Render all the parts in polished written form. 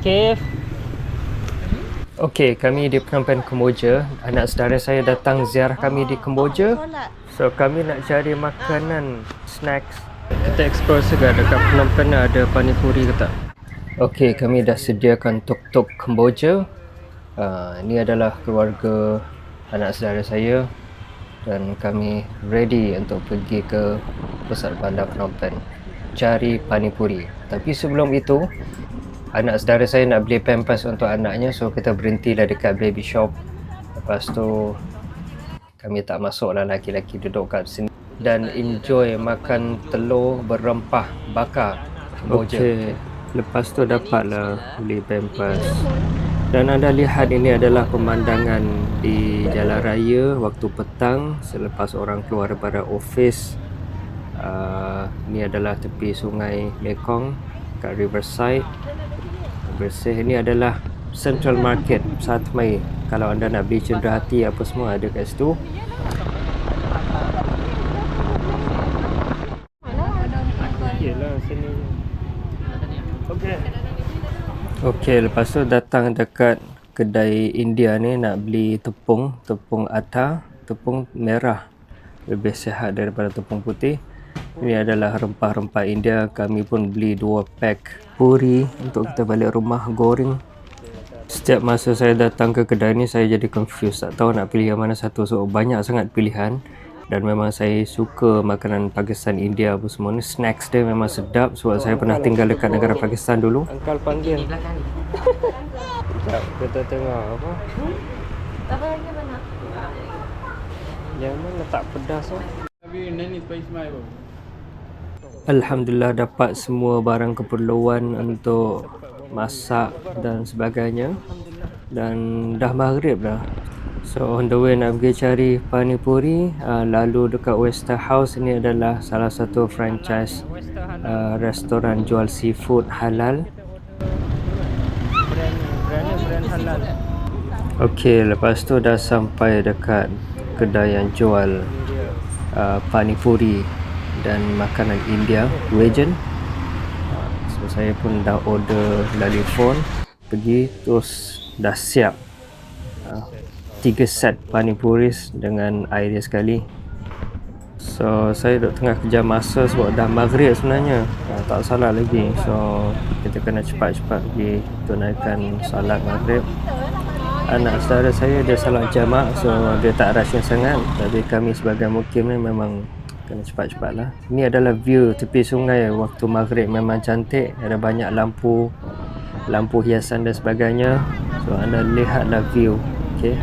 Kif. Okey, kami di Phnom Penh, Kemboja. Anak saudara saya datang ziarah kami di Kemboja. So, kami nak cari makanan, snacks. Kita explore juga dekat Phnom Penh ada panipuri ke tak. Okey, kami dah sediakan tuk-tuk Kemboja. Ini adalah keluarga anak saudara saya dan kami ready untuk pergi ke pusat bandar Phnom Penh cari panipuri. Tapi sebelum itu, anak saudara saya nak beli pampers untuk anaknya, so kita berhentilah dekat baby shop. Lepas tu kami tak masuk lah, laki-laki duduk kat sini dan enjoy makan telur berempah bakar Kemboja. Okay. Lepas tu dapatlah beli pampers. Dan anda lihat ini adalah pemandangan di jalan raya waktu petang selepas orang keluar daripada office. Ini adalah tepi sungai Mekong kat Riverside. Bersih. Ini adalah Central Market 1 Mei. Kalau anda nak beli cenderahati apa semua ada kat situ. Okeylah sini. Okey, lepas tu datang dekat kedai India ni nak beli tepung atar, tepung merah. Lebih sihat daripada tepung putih. Ini adalah rempah-rempah India. Kami pun beli 2 pack puri untuk kita balik rumah goreng. Setiap masa saya datang ke kedai ni saya jadi confused, tak tahu nak pilih yang mana satu. So banyak sangat pilihan dan memang saya suka makanan Pakistan, India apa semua ni. Snacks dia memang sedap sebab saya pernah tinggal dekat negara Pakistan dulu. Angkal panggil. Sekejap, kita tengok apa? Apa lagi mana? Yang mana tak pedas lah. अभी नहीं स्पाइस में आएगा. Alhamdulillah dapat semua barang keperluan untuk masak dan sebagainya. Dan dah maghrib dah. So on the way nak pergi cari panipuri. Lalu dekat Wester House, ini adalah salah satu franchise restoran jual seafood halal. Brand halal. Okey, lepas tu dah sampai dekat kedai yang jual panipuri dan makanan India, Vegan. So saya pun dah order melalui phone, pergi terus dah siap 3 set panipuri dengan air dia sekali. So saya duduk tengah kejar masa sebab dah maghrib sebenarnya, tak salah lagi. So kita kena cepat-cepat pergi tunaikan salat maghrib. Anak saudara saya dia salat jamak, so dia tak rush sangat. Tapi kami sebagai mukim ni memang kena cepat-cepat lah. Ini adalah view tepi sungai waktu maghrib, memang cantik. Ada banyak lampu hiasan dan sebagainya. So anda lihatlah view. Okay.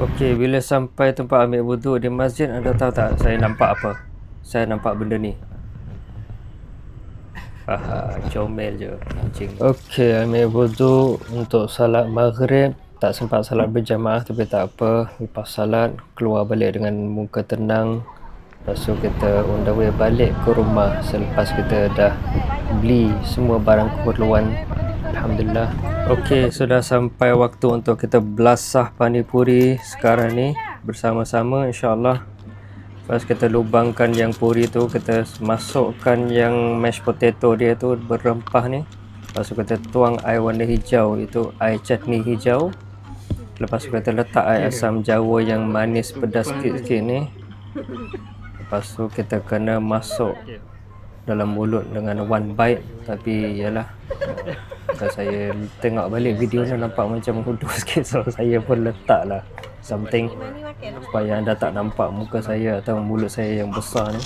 Okey, bila sampai tempat ambil wuduk di masjid, anda tahu tak saya nampak apa? Saya nampak benda ni. Comel je anjing. Okey, ambil wuduk untuk salat maghrib. Tak sempat salat berjamaah tapi tak apa. Lepas salat keluar balik dengan muka tenang. Lepas tu kita on the way balik ke rumah selepas kita dah beli semua barang keperluan. Alhamdulillah. Okey, sudah sampai waktu untuk kita belasah panipuri sekarang ni bersama-sama insya-Allah. Lepas kita lubangkan yang puri tu, kita masukkan yang mashed potato dia tu berempah ni. Lepas tu kita tuang air warna hijau, itu air chutney hijau. Lepas tu kita letak air asam jawa yang manis pedas sikit-sikit ni. Lepas tu kita kena masuk dalam mulut dengan one bite. Tapi yalah, kalau saya tengok balik video ni nampak macam hudu sikit, so saya pun letak lah something supaya anda tak nampak muka saya atau mulut saya yang besar ni.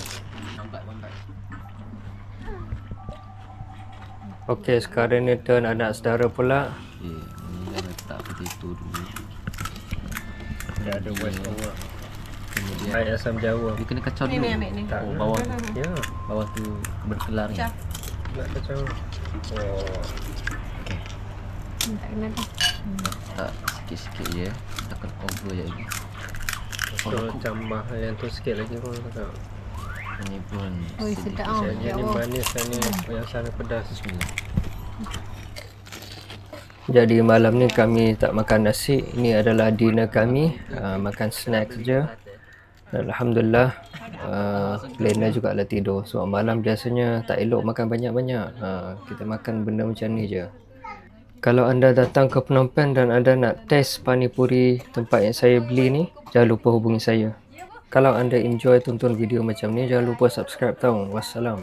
Okey, sekarang ni turn anak saudara pula. Ni letak potato dulu. Dia ada west over. Kemudian air asam jawa. Dia kena kacau dulu. Ni. Bawah Ya, bawah tu berkelar ni. nak kacau. Oh. Tak kena dah. Tak sikit-sikit je. Takkan over je lagi. So tambah yang tu sikit lagi pun tak. Ini pun Oi, sedap ah. Yang ni manis dan ni yang sana pedas. Bismillah. Jadi malam ni kami tak makan nasi. Ini adalah dinner kami, makan snack saja. Dan Alhamdulillah Lena juga lah tidur. Sebab malam biasanya tak elok makan banyak-banyak. Kita makan benda macam ni je. Kalau anda datang ke Phnom Penh dan anda nak test panipuri tempat yang saya beli ni, jangan lupa hubungi saya. Kalau anda enjoy tonton video macam ni, jangan lupa subscribe tau. Wassalam.